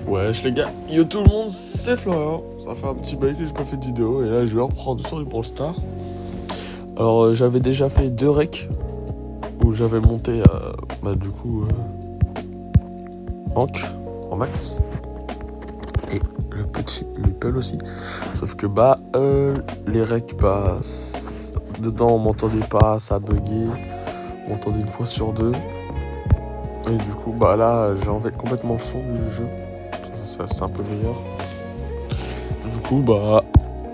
Wesh les gars, yo tout le monde, c'est Florian. Ça fait un petit bail que j'ai pas fait de vidéo et là je vais reprendre sur du Brawl Stars. Alors j'avais déjà fait 2 recs où j'avais monté Hank en max et le petit Meeple aussi. Sauf que les recs dedans on m'entendait pas, ça buguait, on m'entendait une fois sur deux. Et du coup là j'ai enlevé complètement le son du jeu. C'est un peu meilleur. Du coup,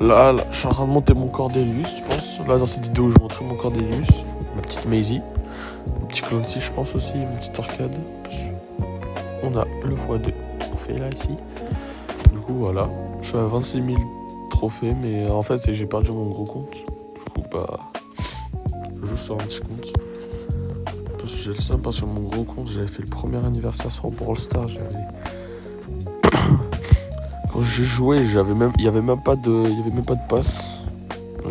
là, je suis en train de monter mon Cordelius, je pense. Là, dans cette vidéo, je montrerai mon Cordelius, ma petite Maisie, mon petit Clancy, je pense aussi, une petite arcade. On a le x2 trophée là, ici. Du coup, voilà. Je suis à 26 000 trophées, mais en fait, c'est que j'ai perdu mon gros compte. Du coup, je joue sur un petit compte. Parce que j'ai le seum parce que sur mon gros compte, j'avais fait le premier anniversaire sur Brawl Stars. Quand j'ai joué, il y avait même pas de passe.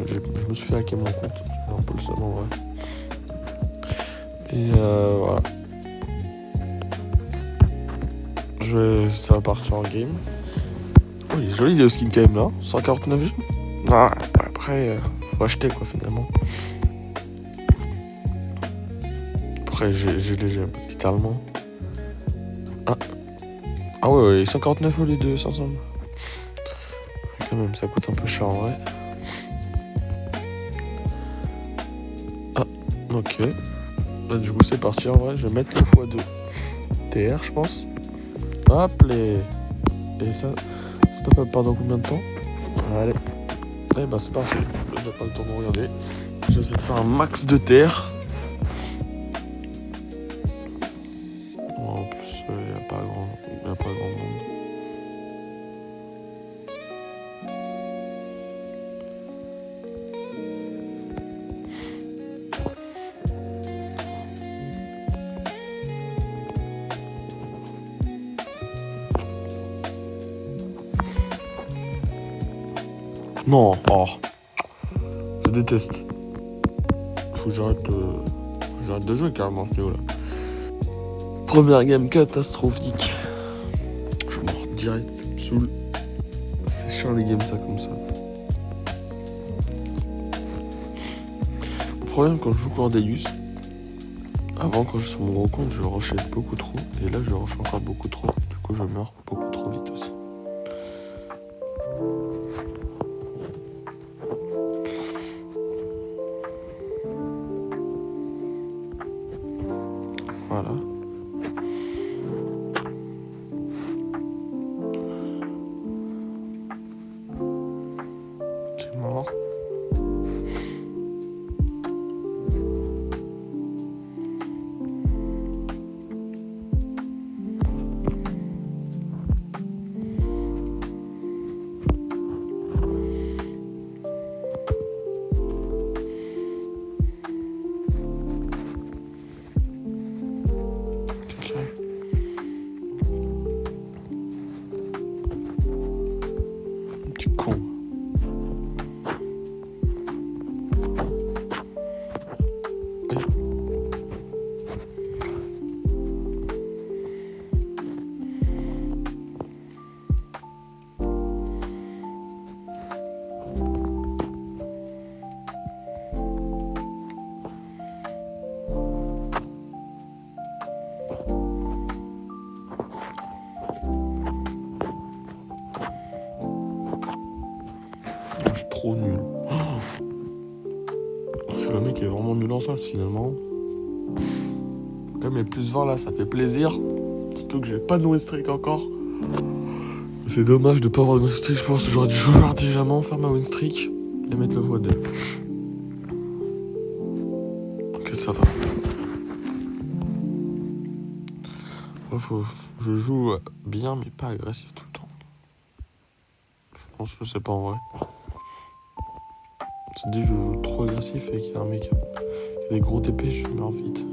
Je me suis fait hacker mon compte. J'ai un peu le seum en vrai. Et voilà. Ça va partir en game. Oh, il est joli le skin quand même là. 149 gemmes. Ah, après, faut acheter quoi finalement. Après, j'ai les gemmes, littéralement. Ah ouais, 149 au lieu de 500. Quand même, ça coûte un peu cher en vrai. Ah, ok. Là, du coup, c'est parti en vrai. Je vais mettre le x2 TR, je pense. Hop, et ça peut pas pendant combien de temps? Allez. Et c'est parti. J'ai pas le temps de regarder. Je vais essayer de faire un max de terre. En plus, il n'y a pas grand monde. Non, je déteste. Faut que j'arrête de jouer carrément à cette vidéo là. Première game catastrophique. Je mors direct, ça me saoule. C'est chiant les games ça comme ça. Le problème quand je joue Cordelius, avant quand je suis sur mon gros compte, je rushais beaucoup trop. Et là je rush encore beaucoup trop. Du coup je meurs beaucoup trop vite aussi. Voilà. Ok, mort. Petit con. Je suis trop nul. Le mec est vraiment nul en face finalement. Comme les plus 20 là, ça fait plaisir. Surtout que j'ai pas de win streak encore. C'est dommage de pas avoir de win streak. Je pense que j'aurais dû jouer intelligemment, faire ma win streak et mettre le x2. Ok, ça va. Je joue bien, mais pas agressif tout le temps. Je sais pas en vrai. C'est dit, je joue trop agressif et qu'il y a un mec qui a des gros TP, je meurs vite.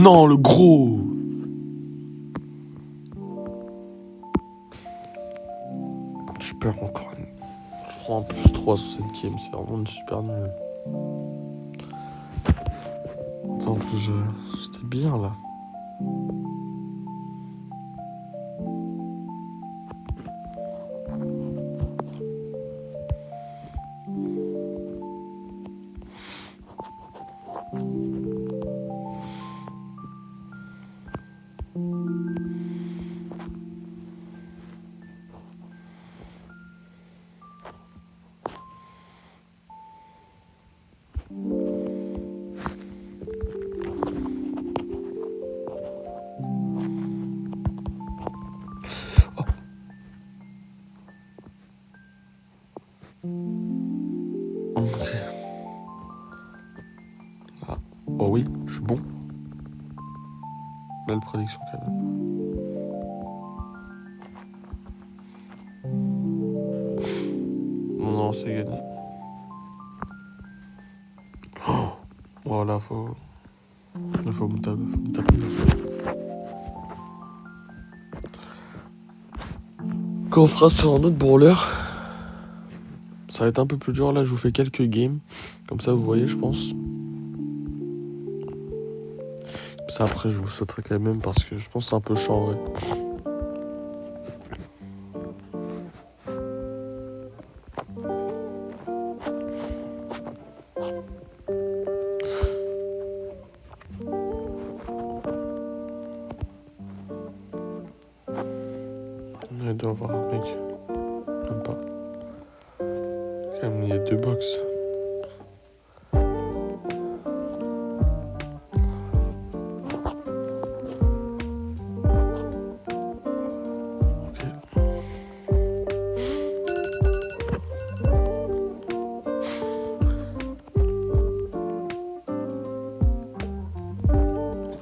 Non, le gros. Je perds encore une. Je prends un +3 sur cette game, c'est vraiment une super nulle. Attends, en plus, j'étais bien là. Ok. Ah. Oh oui, je suis bon. Belle prédiction quand même. Non, c'est gagné. Oh, voilà, faut me taper. Quand on fera sur un autre brawler, ça va être un peu plus dur. Là, je vous fais quelques games. Comme ça, vous voyez, je pense. Ça, après, je vous sauterai les mêmes parce que je pense que c'est un peu chiant, ouais. Il doit y avoir un mec. Même pas. Quand même, il y a 2 box.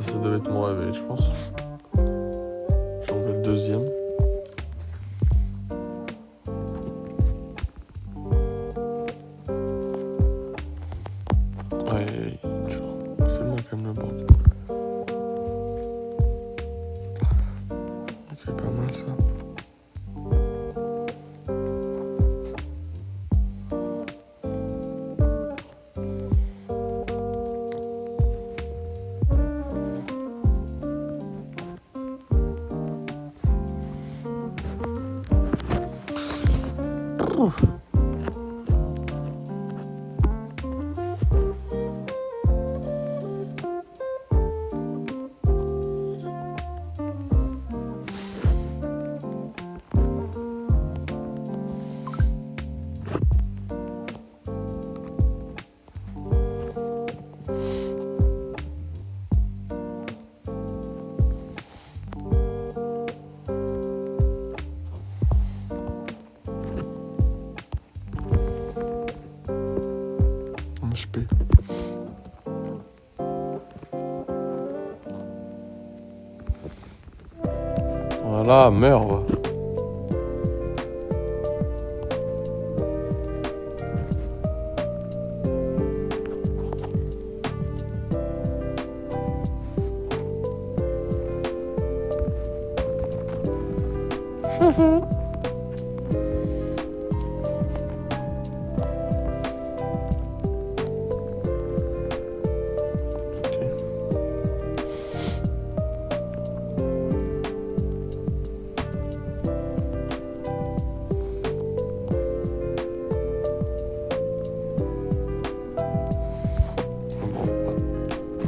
Ça devait être mon réveil, je pense. J'en veux le deuxième. Ouais, fais-le-moi quand même le board. Ok, pas mal ça. Ouf. HP. Voilà, meurs.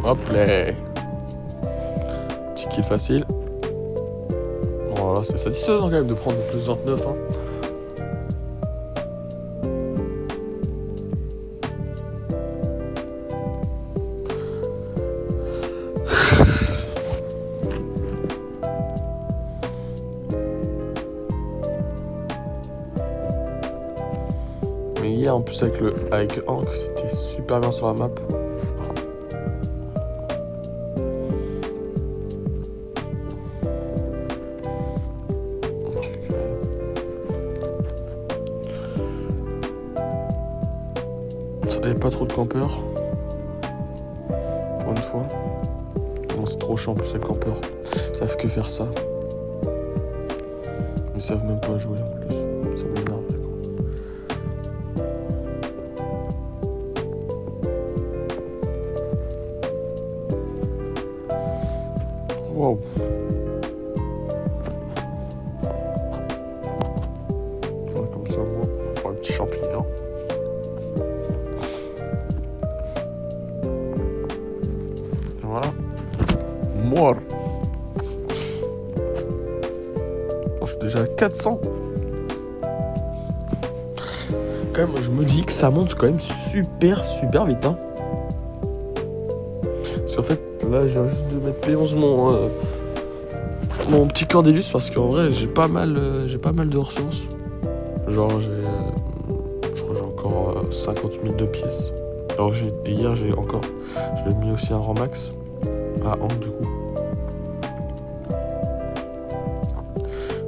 Hop là. Petit kill facile. Voilà, c'est satisfaisant quand même de prendre plus 29. Hein. Mais hier en plus avec Hank, c'était super bien sur la map. Ça avait pas trop de campeurs. Pour une fois. Non, c'est trop chiant en plus les campeurs. Ils savent que faire ça. Ils savent même pas jouer en plus. Ça m'énerve. Wow. Comme ça, moi, pour un petit champignon. Et voilà. Mort. Je suis déjà à 400. Quand même, je me dis que ça monte quand même super vite. Hein. Parce qu'en fait, là, j'ai juste de mettre P11 mon petit Cordelius parce qu'en vrai, j'ai pas mal de ressources. Genre, je crois que j'ai encore 50 000 de pièces. Alors, hier, j'ai mis aussi un rang max à 1 du coup.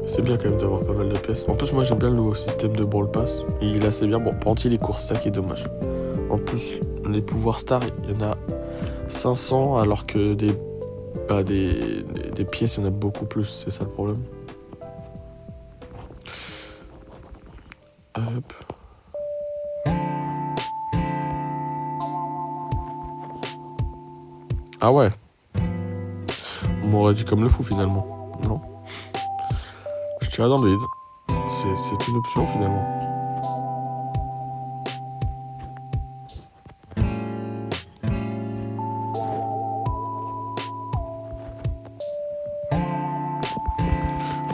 C'est bien quand même d'avoir pas mal de pièces. En plus, moi, j'aime bien le nouveau système de Brawl Pass. Il est assez bien. Bon, par contre, il est court, c'est ça qui est dommage. En plus, les pouvoirs stars, il y en a 500 alors que des pièces, il y en a beaucoup plus. C'est ça le problème. Allez, hop. Ah ouais. On m'aurait dit comme le fou finalement. Non. Je tirais dans le vide. C'est une option finalement.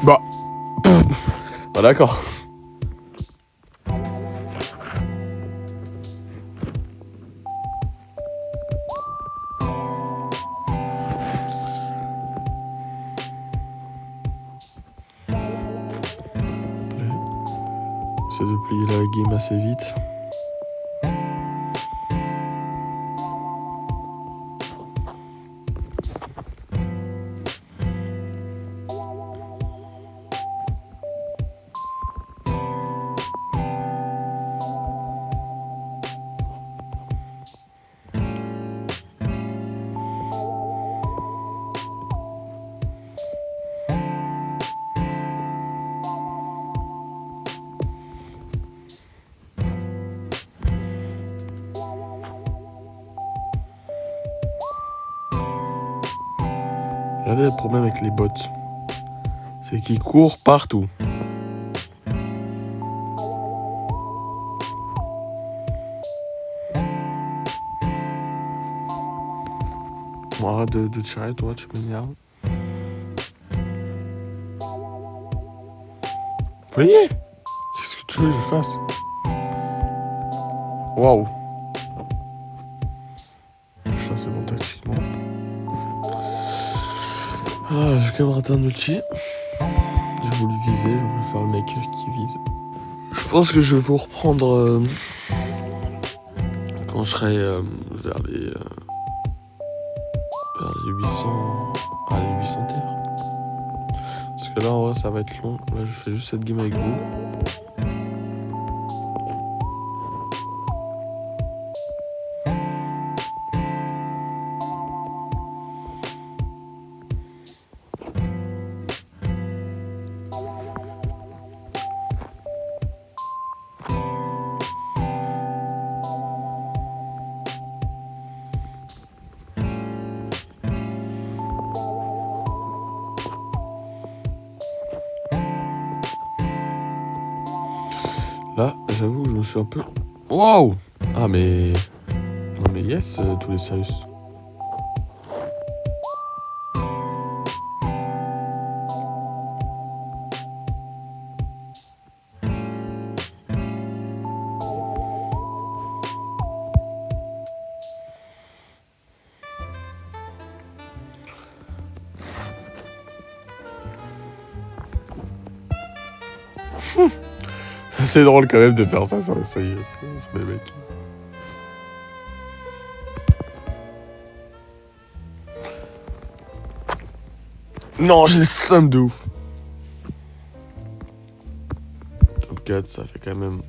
Bah. Bah d'accord. J'essaie de plier la game assez vite. Regardez le problème avec les bots. C'est qu'ils courent partout. Bon, arrête de tirer, toi, tu m'énerves. Vous voyez? Qu'est-ce que tu veux que je fasse? Waouh. Ça, c'est bon tactiquement. Ah, j'ai quand même raté un ulti. J'ai voulu viser, j'ai voulu faire le mec qui vise. Je pense que je vais vous reprendre quand je serai vers les 800. Ah, les 800 terres. Parce que là, en vrai, ça va être long. Là, je fais juste cette game avec vous. Là, j'avoue, je me suis un peu... Waouh! Ah, mais... Non, mais yes, tous les Sirius. C'est drôle quand même de faire ça sur les Sirius, sur les mecs. Non, j'ai le seum de ouf. Top 4, ça fait quand même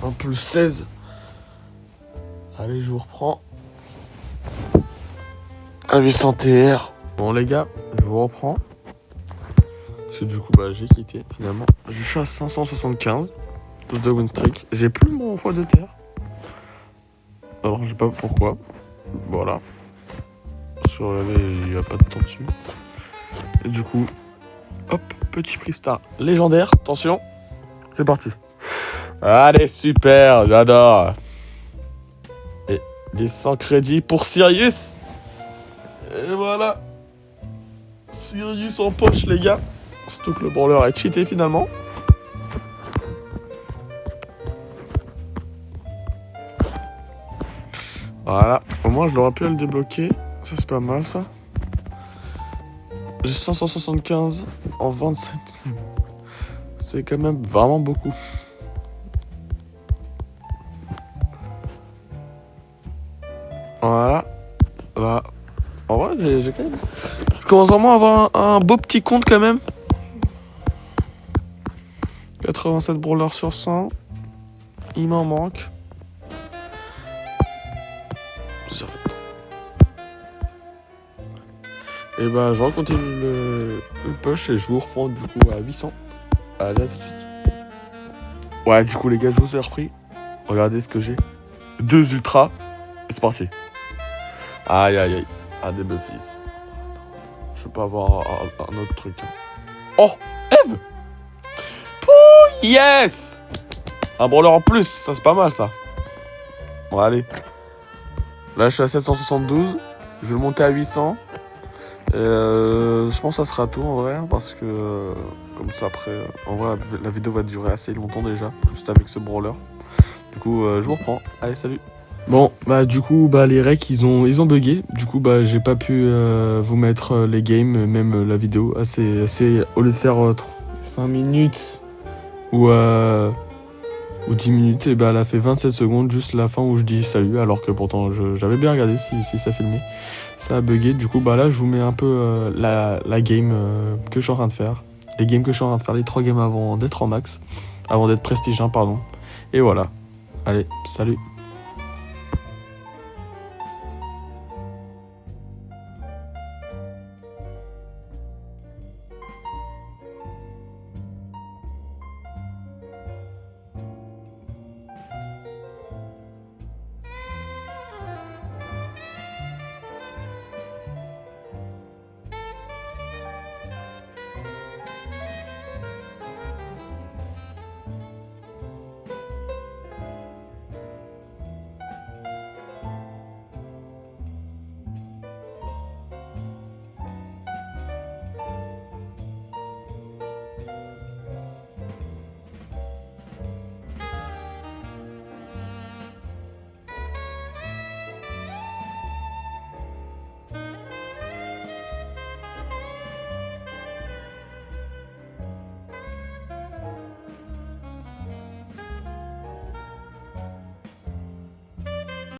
un plus 16. Allez, je vous reprends. Un 800 TR. Bon les gars, je vous reprends. Parce que du coup j'ai quitté finalement. Je suis à 575 de win streak. J'ai plus mon foie de terre. Alors je sais pas pourquoi. Voilà. Sur il n'y a pas de temps dessus. Et du coup, hop, petit prix star légendaire. Attention, c'est parti. Allez, super, j'adore. Et les 100 crédits pour Sirius. Et voilà. Sirius en poche, les gars. Surtout que le brawler est cheaté finalement. Voilà, au moins je l'aurais pu le débloquer. Ça c'est pas mal ça. J'ai 575 en 27. C'est quand même vraiment beaucoup. Voilà. Bah, en vrai, j'ai quand même... Je commence vraiment à avoir un beau petit compte quand même. 87 brawlers sur 100. Il m'en manque. Et bah, je continue le push et je vous reprends du coup à 800. Allez, à tout de suite. Ouais, du coup, les gars, je vous ai repris. Regardez ce que j'ai. 2 ultras. Et c'est parti. Aïe, aïe, aïe. Ah, des buffies. Je peux pas avoir un autre truc. Oh, Eve. Pouh, yes. Un brawler en plus. Ça, c'est pas mal, ça. Bon, allez. Là, je suis à 772. Je vais le monter à 800. Je pense que ça sera tout en vrai, parce que comme ça après, en vrai la vidéo va durer assez longtemps déjà, juste avec ce brawler. Du coup, je vous reprends. Allez, salut. Bon, du coup, les recs ils ont bugué. Du coup, j'ai pas pu vous mettre les games, même la vidéo. Assez, au lieu de faire 5 minutes ou 10 minutes, et elle a fait 27 secondes, juste la fin où je dis salut, alors que pourtant j'avais bien regardé si ça filmait. Ça a bugué, du coup là je vous mets un peu la game que je suis en train de faire. Les games que je suis en train de faire, les 3 games avant d'être en max, avant d'être prestige 1, pardon. Et voilà, allez, salut.